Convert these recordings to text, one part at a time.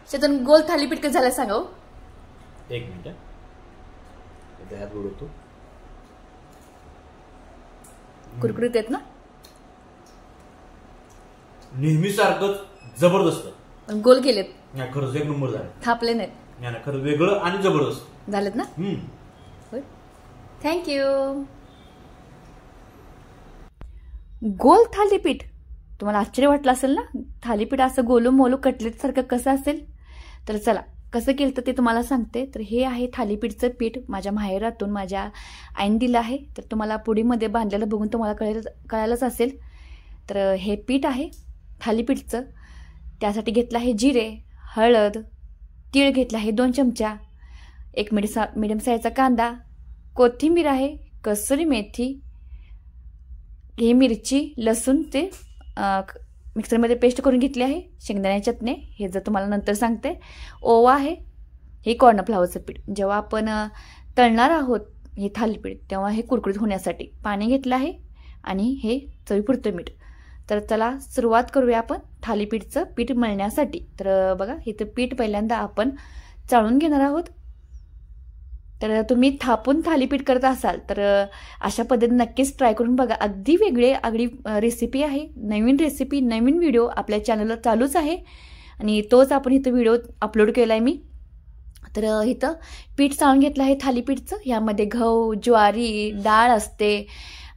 शेतून गोल थालीपीठ कसं झालं सांगा. एक मिनिट हात बुडवतो. कुरकुरीत आहेत ना. नेहमी सारखंच जबरदस्त गोल केलेत. खरंच एक नंबर झालं. थापले नाहीत. खरं वेगळं आणि जबरदस्त झालेत ना. थँक्यू. गोल थालीपीठ तुम्हाला आश्चर्य वाटलं असेल ना. थालीपीठ असं गोलू मोलू कटलेट सारखं कसं असेल. तर चला कसं केलं ते तुम्हाला सांगते. तर हे आहे थालीपीठचं पीठ. माझ्या माहेरातून माझ्या आईने दिलं आहे. तर तुम्हाला पुडीमध्ये बांधलेलं बघून तुम्हाला कळायलाच असेल. तर हे पीठ आहे थालीपीठचं. त्यासाठी घेतलं आहे जिरे, हळद, तीळ घेतला आहे 2 चमचा, एक मिडियम साईजचा कांदा, कोथिंबीर आहे, कसुरी मेथी, ही मिरची, लसूण ते मिक्सरमध्ये पेस्ट करून घेतली आहे, शेंगदाण्याची चटणी हे जर तुम्हाला नंतर सांगते, ओवा आहे, हे कॉर्नफ्लॉवरचं पीठ. जेव्हा आपण तळणार आहोत हे थालीपीठ तेव्हा हे कुरकुरीत होण्यासाठी पाणी घेतलं आहे आणि हे चवीपुरतं मीठ. तर चला सुरुवात करूया आपण थालीपीठचं पीठ मळण्यासाठी. तर बघा इथं पीठ पहिल्यांदा आपण चाळून घेणार आहोत. तर तुम्ही थापून थालीपीठ करत असाल तर अशा पद्धतीने नक्कीच ट्राय करून बघा. अगदी वेगळी आगळी रेसिपी आहे. नवीन रेसिपी, नवीन व्हिडिओ आपल्या चॅनलला चालूच आहे आणि तोच आपण इथं व्हिडिओ अपलोड केला आहे मी. तर इथं पीठ चाळून घेतलं आहे थालीपीठचं. यामध्ये गहू, ज्वारी, डाळ असते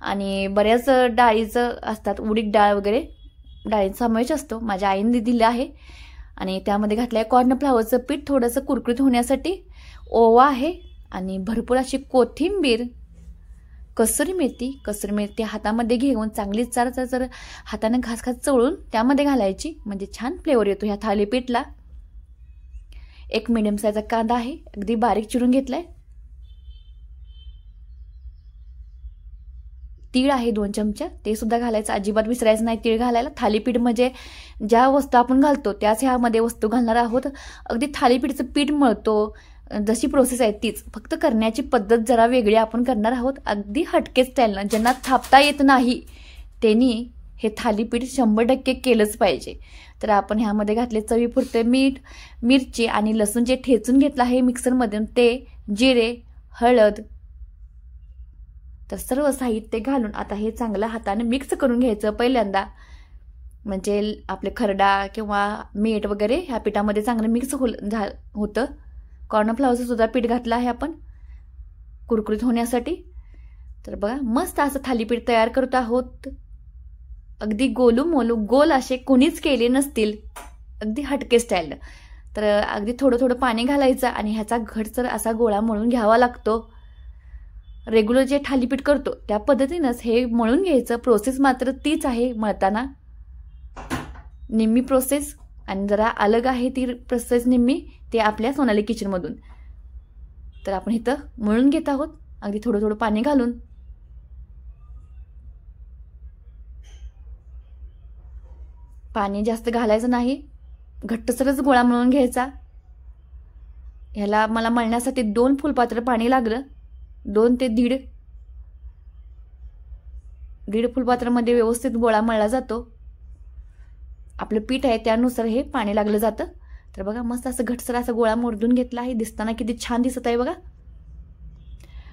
आणि बऱ्याच डाळीचं असतात, उडीद डाळ वगैरे डाळींचा समावेश असतो. माझ्या आईने दिलं आहे आणि त्यामध्ये घातलं आहे कॉर्नफ्लॉवरचं पीठ थोडंसं कुरकुरीत होण्यासाठी, ओवा आहे आणि भरपूर अशी कोथिंबीर, कसुरी मेथी हातामध्ये घेऊन चांगली जर हाताने घास चवळून त्यामध्ये घालायची म्हणजे छान फ्लेवर येतो ह्या थालीपीठला. एक मिडियम साईजचा कांदा आहे, अगदी बारीक चिरून घेतलाय. तीळ आहे 2 चमचा, ते सुद्धा घालायचं, अजिबात विसरायचं नाही तीळ घालायला. थालीपीठ म्हणजे ज्या वस्तू आपण घालतो त्याच ह्यामध्ये वस्तू घालणार आहोत. अगदी थालीपीठचं पीठ मळतो जशी प्रोसेस आहे तीच, फक्त करण्याची पद्धत जरा वेगळी आपण करणार आहोत. अगदी हटके स्टाईलनं. ज्यांना थापता येत नाही त्यांनी हे थालीपीठ 100% केलंच पाहिजे. तर आपण ह्यामध्ये घातले चवीपुरते मीठ, मिरची आणि लसूण जे ठेचून घेतलं आहे मिक्सरमधून ते, जिरे, हळद. तर सर्व साहित्य घालून आता हे चांगलं हाताने मिक्स करून घ्यायचं पहिल्यांदा. म्हणजे आपले खरडा किंवा मीठ वगैरे ह्या पिठामध्ये चांगलं मिक्स होतं. कॉर्नफ्लॉवरचं सुद्धा पीठ घातलं आहे आपण कुरकुरीत होण्यासाठी. तर बघा मस्त असं थालीपीठ तयार करत आहोत. अगदी गोलू मोलू गोल असे कोणीच केले नसतील, अगदी हटके स्टाईल. तर अगदी थोडं थोडं पाणी घालायचं आणि ह्याचा घटसर असा गोळा मळून घ्यावा लागतो. रेग्युलर जे थालीपीठ करतो त्या पद्धतीनंच हे मळून घ्यायचं. प्रोसेस मात्र तीच आहे मळताना, निम्मी प्रोसेस आणि जरा अलग आहे ती प्रोसेस निम्मी, ते आपल्या सोनाली किचनमधून. तर आपण इथं मळून घेत आहोत अगदी थोडं थोडं पाणी घालून. पाणी जास्त घालायचं नाही, घट्टसरच गोळा मळून घ्यायचा. ह्याला मला मळण्यासाठी 2 फुलपात्र पाणी लागलं. 2 ते दीड फुलपात्रामध्ये व्यवस्थित गोळा मळला जातो. आपलं पीठ आहे त्यानुसार हे पाणी लागलं जातं. तर बघा मस्त असं घटसर असा गोळा मोडून घेतला आहे. दिसताना किती छान दिसत आहे बघा.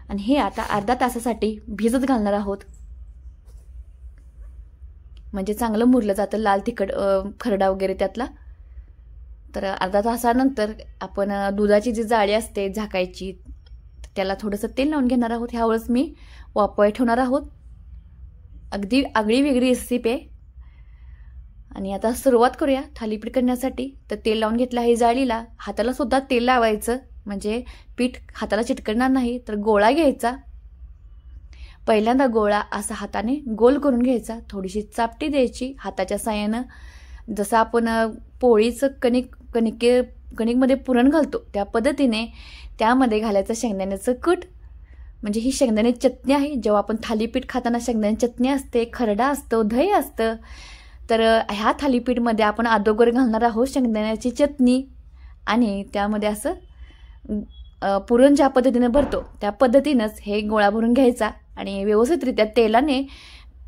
आणि हे आता अर्धा तासासाठी भिजत घालणार आहोत. म्हणजे चांगलं मुरलं जातं लाल तिखट खरडा वगैरे त्यातला. तर अर्धा तासानंतर आपण दुधाची जी जाळी असते झाकायची त्याला थोडंसं तेल लावून घेणार आहोत. ह्यावेळेस मी वाफवायला ठेवणार आहोत. अगदी आगळी वेगळी रेसिपी आहे. आणि आता सुरुवात करूया थालीपीठ करण्यासाठी. तर तेल लावून घेतलं आहे जाळीला. हाताला सुद्धा तेल लावायचं म्हणजे पीठ हाताला चिटकणार नाही. तर गोळा घ्यायचा. पहिल्यांदा गोळा असा हाताने गोल करून घ्यायचा. थोडीशी चापटी द्यायची हाताच्या साहाय्यानं. जसं आपण पोळीचं कणिकमध्ये पुरण घालतो त्या पद्धतीने त्यामध्ये घालायचं शेंगदाण्याचं कूट. म्हणजे ही शेंगदाण्याची चटणी आहे. जेव्हा आपण थालीपीठ खाताना शेंगदाण्याची चटणी असते, खरडा असतो, दही असतं. तर ह्या थालीपीठमध्ये आपण अगोदर घालणार आहोत शेंगदाण्याची चटणी आणि त्यामध्ये असं पुरण ज्या पद्धतीने भरतो त्या पद्धतीनंच हे गोळा भरून घ्यायचा आणि व्यवस्थितरित्या तेलाने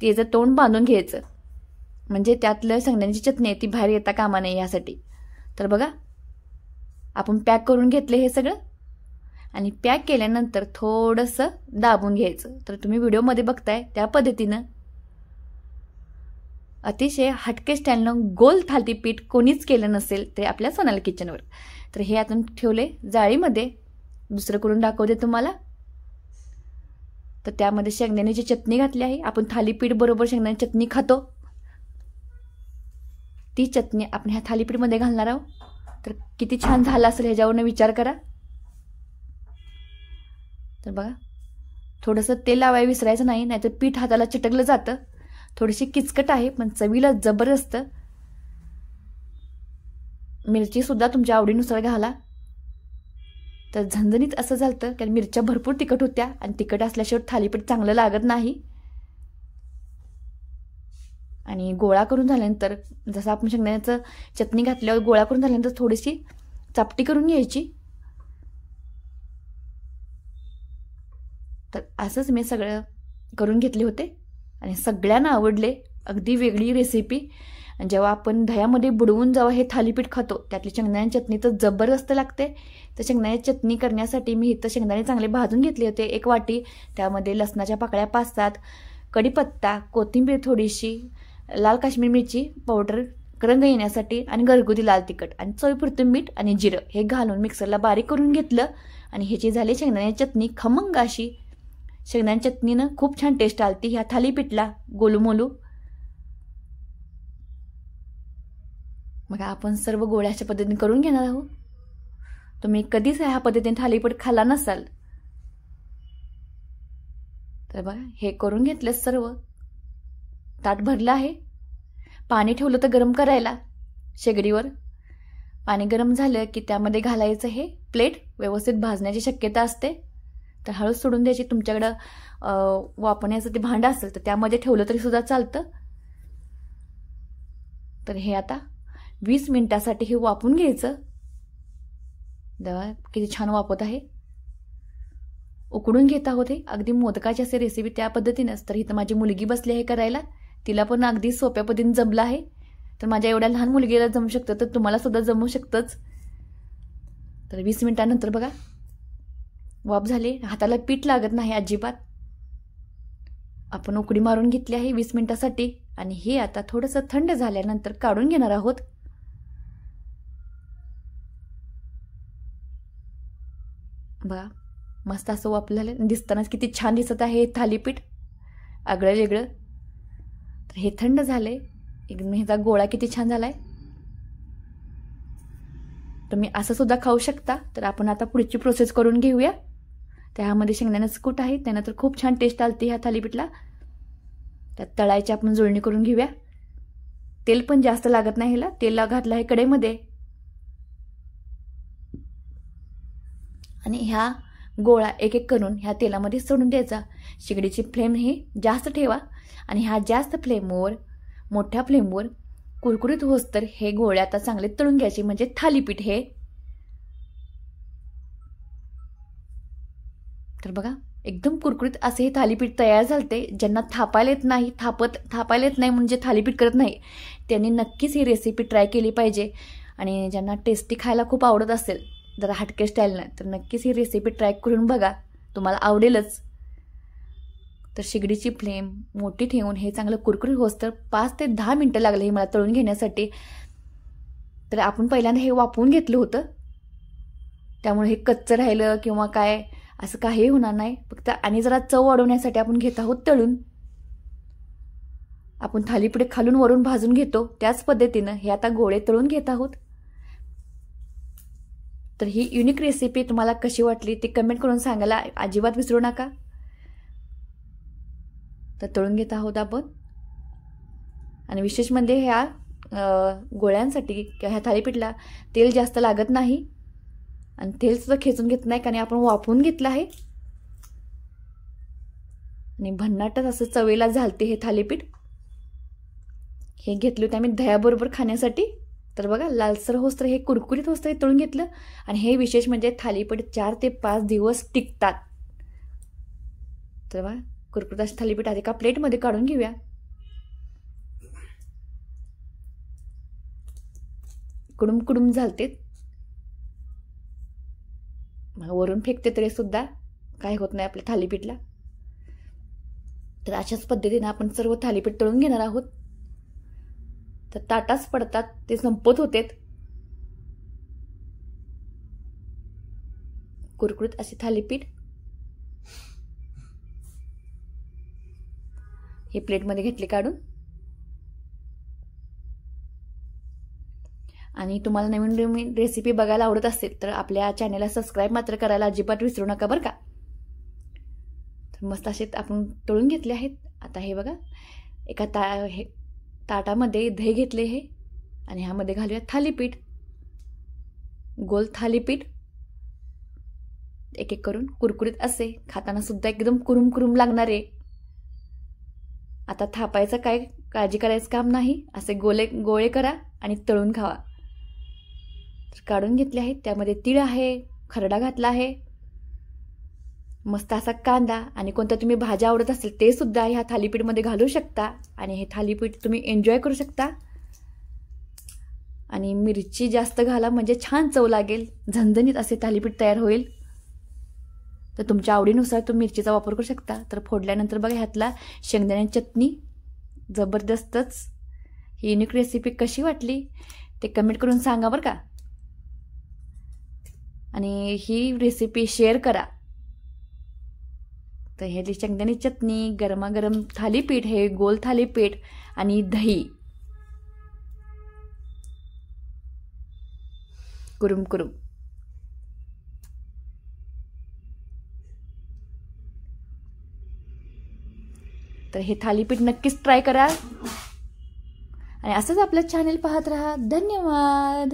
त्याचं तोंड बांधून घ्यायचं. म्हणजे त्यातलं शेंगदाण्याची चटणी ती बाहेर येता कामा नये यासाठी. तर बघा आपण पॅक करून घेतले हे सगळं आणि पॅक केल्यानंतर थोडंसं दाबून घ्यायचं. तर तुम्ही व्हिडिओमध्ये बघताय त्या पद्धतीनं अतिशय हटके स्टाईलनं गोल थालीपीठ कोणीच केलं नसेल ते आपल्या सोनाली किचनवर. तर हे आपण ठेवले जाळीमध्ये. दुसरं करून दाखवते तुम्हाला. तर त्यामध्ये शेंगदाण्याची चटणी घातली आहे. आपण थालीपीठ बरोबर शेंगदाण्याची चटणी खातो, ती चटणी आपण ह्या थालीपीठमध्ये घालणार आहोत. तर किती छान झालं असेल ह्याच्यावरनं विचार करा. तर बघा, थोडंसं तेल लावायला विसरायचं नाही, नाहीतर पीठ हाताला चिटकलं जातं. थोडीशी किचकट आहे पण चवीला जबरदस्त. मिरची सुद्धा तुमच्या आवडीनुसार घाला. तर झणझणीत असं झालं, कारण मिरच्या भरपूर तिखट होत्या आणि तिखट असल्याशिवाय थालीपीठ चांगलं लागत नाही. आणि गोळा करून झाल्यानंतर जसं आपण शेंगदाण्याचं चटणी घातल्यावर गोळा करून झाल्यानंतर थोडीशी चापटी करून घ्यायची. तर असंच मी सगळं करून घेतले होते आणि सगळ्यांना आवडले. अगदी वेगळी रेसिपी. जेव्हा आपण दह्यामध्ये बुडवून जेव्हा हे थालीपीठ खातो त्यातली शेंगदाण्याची चटणी तर जबरदस्त लागते. तर शेंगदाण्याची चटणी करण्यासाठी मी इथं शेंगदाणे चांगले भाजून घेतले होते 1 वाटी. त्यामध्ये लसणाच्या पाकळ्या 5-7, कढीपत्ता, कोथिंबीर थोडीशी, लाल काश्मीर मिरची पावडर रंग येण्यासाठी आणि घरगुती लाल तिखट आणि चवीपुरतं मीठ आणि जिरं हे घालून मिक्सरला बारीक करून घेतलं. आणि ह्याची झाली शेंगदाण्याची चटणी खमंग अशी. शेंगदाण्याच्या चटणीनं खूप छान टेस्ट आलती ह्या थालीपीठला गोलूमोलू. मग आपण सर्व गोळ्या अशा पद्धतीने करून घेणार आहोत. तुम्ही कधीच ह्या पद्धतीने थालीपीठ खाल्ला नसाल तर बघा, हे करून घेतलं सर्व. ताट भरलं आहे. पाणी ठेवलं तर गरम करायला शेगडीवर. पाणी गरम झालं की त्यामध्ये घालायचं हे प्लेट. व्यवस्थित भाजण्याची शक्यता असते तर हळूच सोडून द्यायची. तुमच्याकडं वापरण्याचं ते भांडं असेल तर त्यामध्ये ठेवलं तरी सुद्धा चालतं. तर हे आता 20 मिनिटासाठी हे वाफवून घ्यायचं. किती छान वाफवत आहे. उकडून घेत आहोत हे. अगदी मोदकाची असे रेसिपी त्या पद्धतीनेच. तर इथं माझी मुलगी बसली आहे करायला. तिला पण अगदी सोप्या पद्धतीने जमलं आहे. तर माझ्या एवढ्या लहान मुलगीला जमू शकतं तर तुम्हाला सुद्धा जमू शकतंच. तर 20 मिनिटानंतर बघा वाफ झाली. हाताला पीठ लागत नाही अजिबात. आपण उकडी मारून घेतली आहे 20 मिनिटासाठी. आणि हे आता थोडंसं थंड झाल्यानंतर काढून घेणार आहोत. बघा मस्त असं वापलं झालं. दिसतानाच किती छान दिसत आहे थालीपीठ आगळं वेगळं. तर हे थंड झाले एकदम. ह्याचा गोळा किती छान झालाय. तुम्ही असं सुद्धा खाऊ शकता. तर आपण आता पुढची प्रोसेस करून घेऊया. त्यामध्ये शेंगदाण्याचं कूट आहे, त्यानं तर खूप छान टेस्ट आलती ह्या थालीपीठला. त्यात तळायची आपण जुळणी करून घेऊया. तेल पण जास्त लागत नाही ह्याला. तेल घातलं आहे कढईमध्ये. आणि ह्या गोळा एक एक करून ह्या तेलामध्ये सोडून द्यायचा. शेगडीची फ्लेम ही जास्त ठेवा आणि ह्या जास्त फ्लेमवर मोठ्या फ्लेमवर कुरकुरीत होस तर हे गोळे आता चांगले तळून घ्यायचे. म्हणजे थालीपीठ हे. तर बघा एकदम कुरकुरीत असे हे थालीपीठ तयार झालते. ज्यांना थापायला येत नाही थापायला येत नाही म्हणजे थालीपीठ करत नाही त्यांनी नक्कीच ही रेसिपी ट्राय केली पाहिजे. आणि ज्यांना टेस्टी खायला खूप आवडत असेल जरा हटके स्टाईलनं तर नक्कीच ही रेसिपी ट्राय करून बघा, तुम्हाला आवडेलच. तर शेगडीची फ्लेम मोठी ठेवून हे चांगलं कुरकुरीत होस तर 5 ते 10 मिनटं लागले हे मला तळून घेण्यासाठी. तर आपण पहिल्यांदा हे वाफवून घेतलं होतं त्यामुळे हे कच्चं राहिलं किंवा काय असं काही होणार नाही. फक्त आणि जरा चव वाढवण्यासाठी आपण घेत आहोत तळून. आपण थालीपीठ खालून वरून भाजून घेतो त्याच पद्धतीनं हे आता गोळे तळून घेत आहोत. तर ही युनिक रेसिपी तुम्हाला कशी वाटली ते कमेंट करून सांगायला अजिबात विसरू नका. तर तळून घेत आहोत आपण. आणि विशेष म्हणजे ह्या गोळ्यांसाठी किंवा ह्या थालीपीठला तेल जास्त लागत नाही आणि तेल सुद्धा खेचून घेत नाही, कारण आपण वाफवून घेतलं आहे. आणि भन्नाटच असं चवेला झालते हे थालीपीठ. हे घेतलं होतं आम्ही दह्याबरोबर खाण्यासाठी. तर बघा लालसर होस तर हे कुरकुरीत होस तर हे तळून घेतलं. आणि हे विशेष म्हणजे थालीपीठ 4 ते 5 दिवस टिकतात. तर बघा कुरकुरीत अशी थालीपीठ आधी एका प्लेटमध्ये काढून घेऊया. कुडुम कुडुम झालते. वरून फेकते तरी सुद्धा काय होत नाही आपल्या थालीपीठला. तर अशाच पद्धतीने आपण सर्व थालीपीठ तळून घेणार आहोत. तर ताटाच पडतात, ते संपत होतेत. कुरकुरीत असे थालीपीठ हे प्लेटमध्ये घेतले काढून. आणि तुम्हाला नवीन नवीन रेसिपी बघायला आवडत असेल तर आपल्या चॅनलला सबस्क्राईब मात्र करायला अजिबात विसरू नका बरं का. तर मस्त असे आपण तळून घेतले आहेत. आता हे बघा एका ताटामध्ये दही घेतले हे आणि ह्यामध्ये घालूया थालीपीठ, गोल थालीपीठ. एक एक करून कुरकुरीत असे, खाताना सुद्धा एकदम कुरुम कुरुम लागणारे. आता थापायचं काय काळजी करायचं काम नाही, असे गोळे करा आणि तळून खावा. तर काढून घेतले आहेत. त्यामध्ये तीळ आहे, खरडा घातला आहे, मस्त असा कांदा आणि कोणत्या तुम्ही भाज्या आवडत असेल ते सुद्धा ह्या थालीपीठमध्ये घालू शकता आणि हे थालीपीठ तुम्ही एन्जॉय करू शकता. आणि मिरची जास्त घाला म्हणजे छान चव लागेल, झणझणीत असे थालीपीठ तयार होईल. तर तुमच्या आवडीनुसार तुम्ही मिरचीचा वापर करू शकता. तर फोडल्यानंतर बघा ह्यातला शेंगदाण्याची चटणी जबरदस्तच. ही युनिक रेसिपी कशी वाटली ते कमेंट करून सांगा बरं का. आणि ही रेसिपी शेअर करा. तर हे शेंगदाण्याची चटणी, गरमागरम थालीपीठ, हे गोल थालीपीठ आणि दही कुरुम कुरुम. तर हे थालीपीठ नक्कीच ट्राय करा आणि असंच आपलं चॅनल पाहत राहा. धन्यवाद.